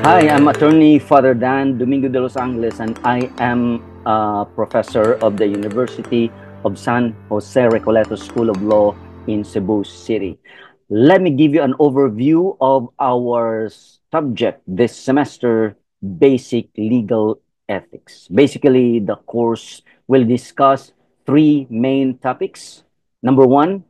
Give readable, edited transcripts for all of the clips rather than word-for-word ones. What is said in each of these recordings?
Hi, I'm attorney Father Dan Domingo de los Angeles, and I am a professor of the University of San Jose Recoleto School of Law in Cebu City. Let me give you an overview of our subject this semester, Basic Legal Ethics. Basically, the course will discuss three main topics. Number one,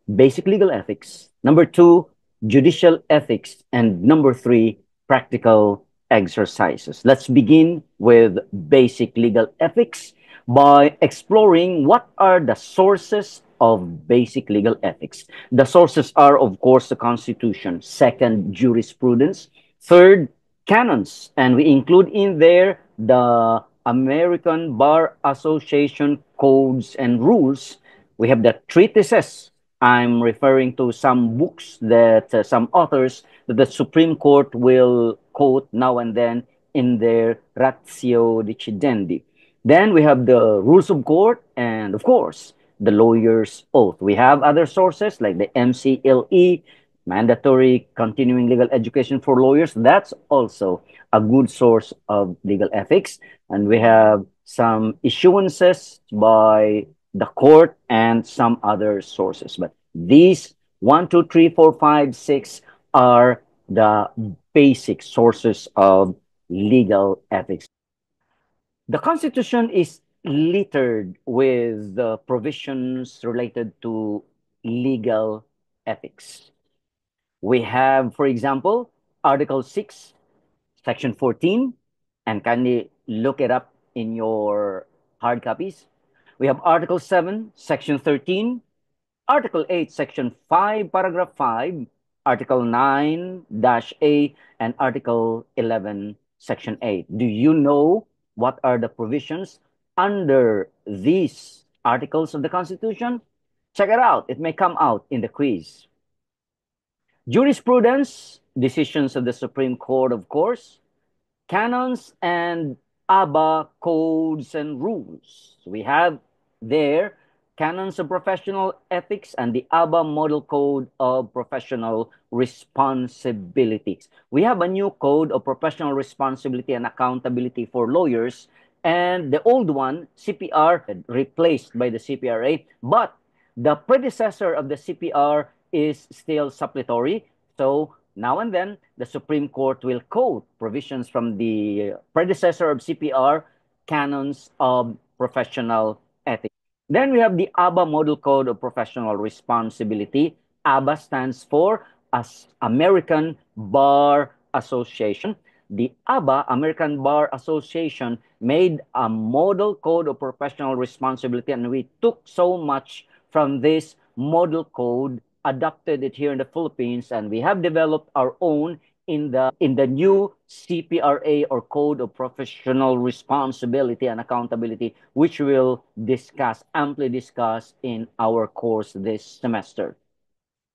basic legal ethics. Number two, judicial ethics. And number three, practical exercises. Let's begin with basic legal ethics by exploring what are the sources of basic legal ethics. The sources are, of course, the Constitution. Second, jurisprudence. Third, canons. And we include in there the American Bar Association codes and rules. We have the treatises. I'm referring to some books that some authors that the Supreme Court will quote now and then in their ratio decidendi. Then we have the rules of court and, of course, the lawyer's oath. We have other sources like the MCLE, mandatory continuing legal education for lawyers. That's also a good source of legal ethics. And we have some issuances by the court and some other sources. But these 1, 2, 3, 4, 5, 6 are the basic sources of legal ethics. The Constitution is littered with the provisions related to legal ethics. We have, for example, Article 6, Section 14, and kindly look it up in your hard copies. We have Article 7, Section 13, Article 8, Section 5, Paragraph 5, Article 9-A, and Article 11, Section 8. Do you know what are the provisions under these articles of the Constitution? Check it out. It may come out in the quiz. Jurisprudence, decisions of the Supreme Court, of course, canons and ABA codes and rules. We have there canons of professional ethics and the ABA model code of professional responsibilities. We have a new code of professional responsibility and accountability for lawyers, and the old one, CPR, replaced by the CPR 8, but the predecessor of the CPR is still supplementary. So now and then, the Supreme Court will quote provisions from the predecessor of CPR, canons of professional ethics. Then we have the ABA Model Code of Professional Responsibility. ABA stands for American Bar Association. The ABA, American Bar Association, made a model code of professional responsibility, and we took so much from this model code, adopted it here in the Philippines, and we have developed our own in the new CPRA, or Code of Professional Responsibility and Accountability, which we'll amply discuss in our course this semester.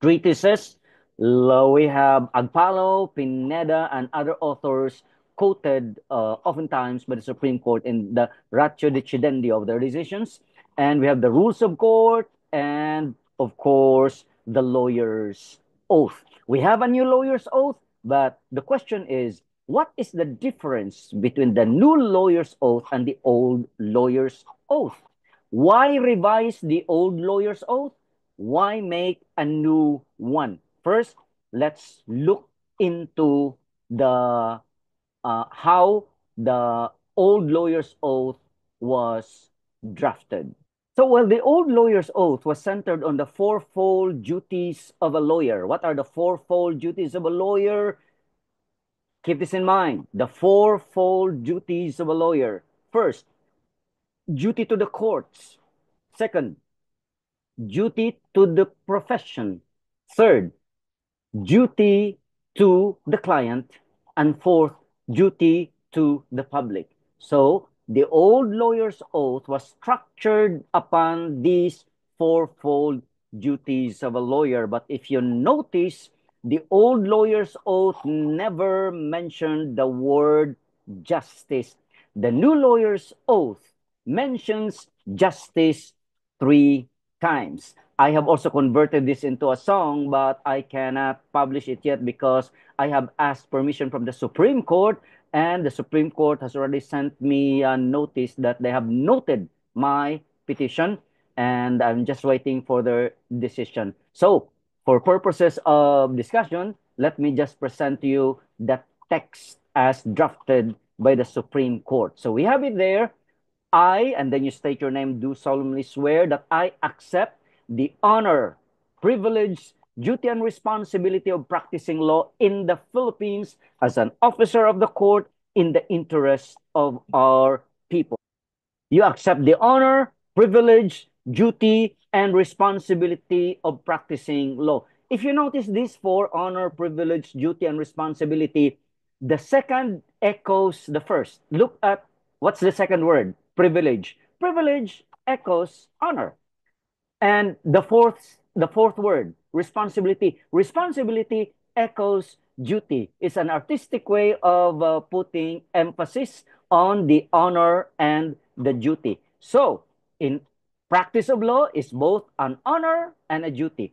Treatises, we have Agpalo, Pineda, and other authors quoted oftentimes by the Supreme Court in the ratio decidendi of their decisions. And we have the rules of court and, of course, the lawyer's oath. We have a new lawyer's oath, but the question is, what is the difference between the new lawyer's oath and the old lawyer's oath? Why revise the old lawyer's oath? Why make a new one? First, let's look into the how the old lawyer's oath was drafted. So, well, the old lawyer's oath was centered on the fourfold duties of a lawyer. What are the fourfold duties of a lawyer? Keep this in mind. The fourfold duties of a lawyer. First, duty to the courts. Second, duty to the profession. Third, duty to the client. And fourth, duty to the public. So, the old lawyer's oath was structured upon these fourfold duties of a lawyer. But if you notice, the old lawyer's oath never mentioned the word justice. The new lawyer's oath mentions justice 3 times. I have also converted this into a song, but I cannot publish it yet because I have asked permission from the Supreme Court, and the Supreme Court has already sent me a notice that they have noted my petition, and I'm just waiting for their decision. So, for purposes of discussion, let me just present to you the text as drafted by the Supreme Court. So we have it there. I, and then you state your name, do solemnly swear that I accept the honor, privilege, duty, and responsibility of practicing law in the Philippines as an officer of the court in the interest of our people. You accept the honor, privilege, duty, and responsibility of practicing law. If you notice these four, honor, privilege, duty, and responsibility, the second echoes the first. Look at what's the second word? Privilege. Privilege echoes honor. And the fourth word, responsibility. Responsibility echoes duty. It's an artistic way of putting emphasis on the honor and the duty. So, in practice of law is both an honor and a duty.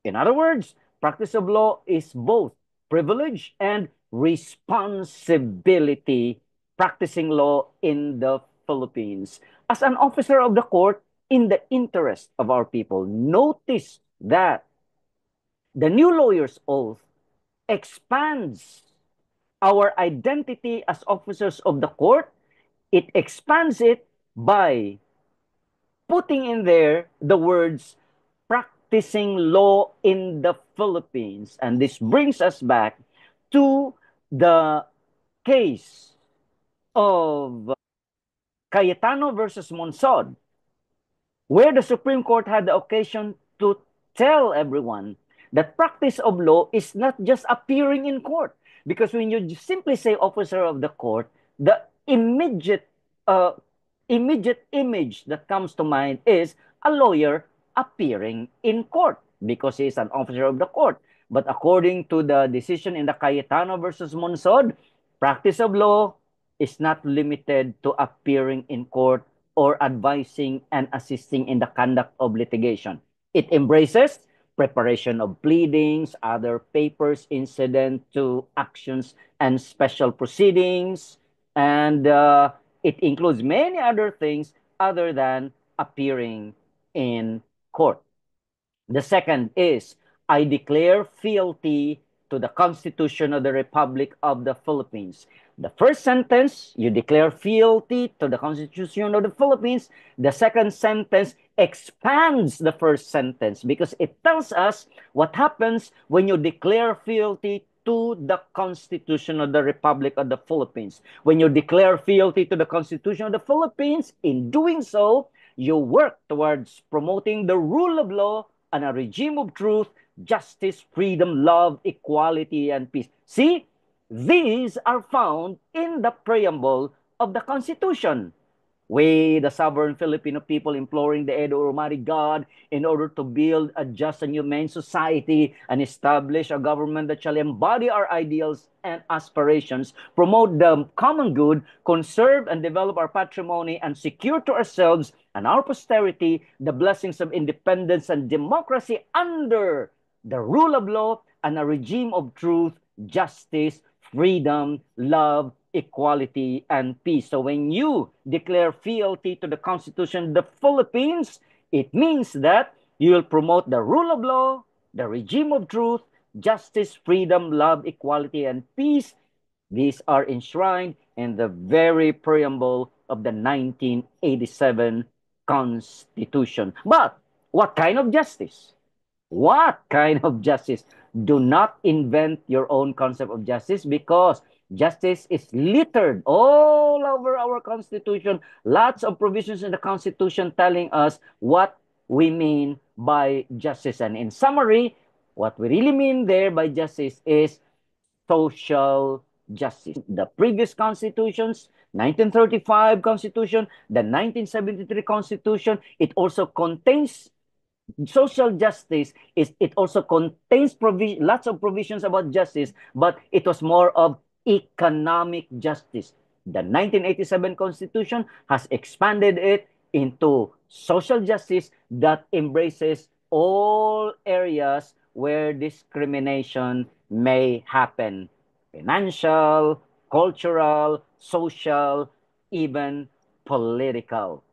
In other words, practice of law is both privilege and responsibility practicing law in the Philippines. As an officer of the court, in the interest of our people, notice that the new lawyer's oath expands our identity as officers of the court. It expands it by putting in there the words practicing law in the Philippines. And this brings us back to the case of Cayetano versus Monsod, where the Supreme Court had the occasion to tell everyone that practice of law is not just appearing in court. Because when you simply say officer of the court, the uh, immediate image that comes to mind is a lawyer appearing in court because he is an officer of the court. But according to the decision in the Cayetano versus Monsod, practice of law is not limited to appearing in court or advising and assisting in the conduct of litigation. It embraces preparation of pleadings, other papers incident to actions and special proceedings, and it includes many other things other than appearing in court. The second is, I declare fealty to the Constitution of the Republic of the Philippines. The first sentence, you declare fealty to the Constitution of the Philippines. The second sentence expands the first sentence because it tells us what happens when you declare fealty to the Constitution of the Republic of the Philippines. When you declare fealty to the Constitution of the Philippines, in doing so, you work towards promoting the rule of law and a regime of truth, justice, freedom, love, equality, and peace. See, these are found in the preamble of the Constitution. We, the sovereign Filipino people, imploring the aid of Almighty God in order to build a just and humane society and establish a government that shall embody our ideals and aspirations, promote the common good, conserve and develop our patrimony, and secure to ourselves and our posterity the blessings of independence and democracy under the rule of law and a regime of truth, justice, freedom, love, equality, and peace. So when you declare fealty to the Constitution of the Philippines, it means that you will promote the rule of law, the regime of truth, justice, freedom, love, equality, and peace. These are enshrined in the very preamble of the 1987 Constitution. But what kind of justice? What kind of justice? Do not invent your own concept of justice because justice is littered all over our Constitution. Lots of provisions in the Constitution telling us what we mean by justice. And in summary, what we really mean there by justice is social justice. The previous constitutions, 1935 Constitution, the 1973 Constitution, it also contains social justice. It also contains lots of provisions about justice, but it was more of economic justice. The 1987 Constitution has expanded it into social justice that embraces all areas where discrimination may happen: financial, cultural, social, even political.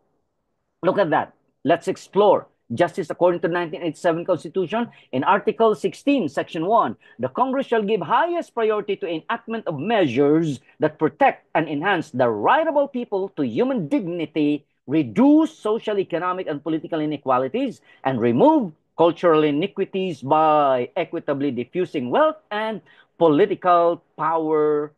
Look at that. Let's explore. Justice according to 1987 Constitution, in Article 16, Section 1, the Congress shall give highest priority to enactment of measures that protect and enhance the right of all people to human dignity, reduce social, economic, and political inequalities, and remove cultural iniquities by equitably diffusing wealth and political power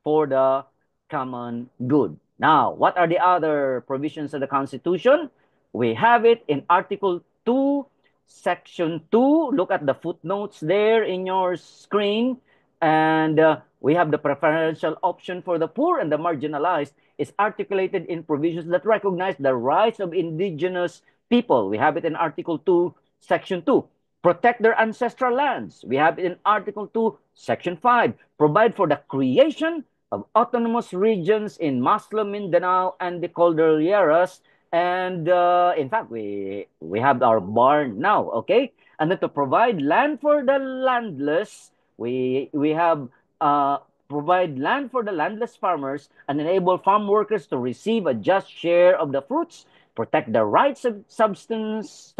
for the common good. Now, what are the other provisions of the Constitution? We have it in Article 2, Section 2. Look at the footnotes there in your screen. And we have the preferential option for the poor and the marginalized is articulated in provisions that recognize the rights of indigenous people. We have it in Article 2, Section 2. Protect their ancestral lands. We have it in Article 2, Section 5. Provide for the creation of autonomous regions in Muslim Mindanao and the Cordilleras. And in fact, we have our barn now, okay? And then to provide land for the landless, we have provide land for the landless farmers and enable farm workers to receive a just share of the fruits, protect the rights of subsistence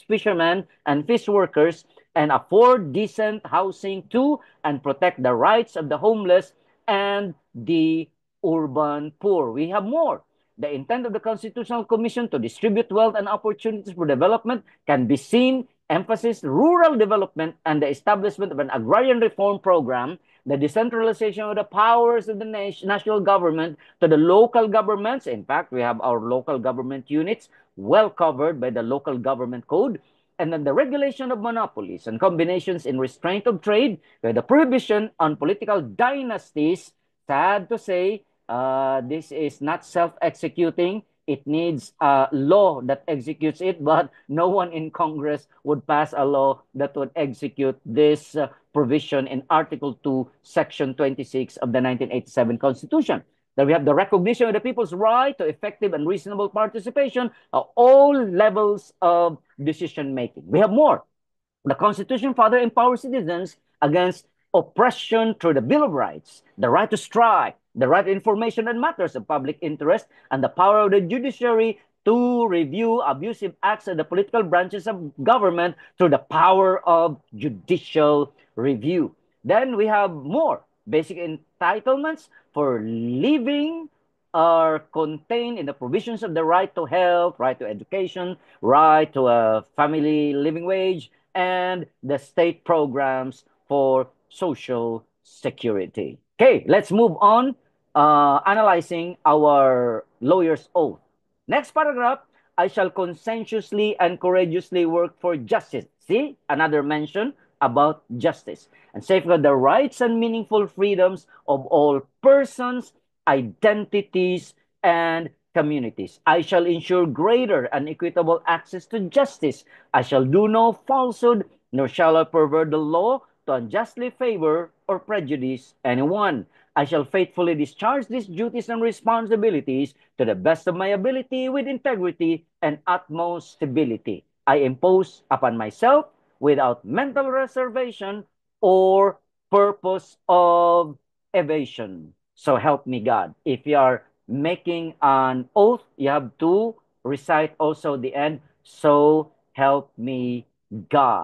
fishermen and fish workers, and afford decent housing to and protect the rights of the homeless and the urban poor. We have more. The intent of the Constitutional Commission to distribute wealth and opportunities for development can be seen emphasis rural development and the establishment of an agrarian reform program, the decentralization of the powers of the national government to the local governments. In fact, we have our local government units well covered by the local government code. And then the regulation of monopolies and combinations in restraint of trade, where the prohibition on political dynasties, sad to say, this is not self-executing. It needs a law that executes it, but no one in Congress would pass a law that would execute this provision in Article 2, Section 26 of the 1987 Constitution. That we have the recognition of the people's right to effective and reasonable participation at all levels of decision making. We have more. The Constitution further empowers citizens against oppression through the Bill of Rights, the right to strike, the right to information on matters of public interest, and the power of the judiciary to review abusive acts of the political branches of government through the power of judicial review. Then we have more basic entitlements for living are contained in the provisions of the right to health, right to education, right to a family living wage, and the state programs for social security. Okay, let's move on analyzing our lawyer's oath. Next paragraph, I shall conscientiously and courageously work for justice. See, another mention about justice and safeguard the rights and meaningful freedoms of all persons, identities, and communities. I shall ensure greater and equitable access to justice. I shall do no falsehood, nor shall I pervert the law to unjustly favor or prejudice anyone. I shall faithfully discharge these duties and responsibilities to the best of my ability with integrity and utmost stability. I impose upon myself without mental reservation or purpose of evasion. So help me God. If you are making an oath, you have to recite also the end, so help me God.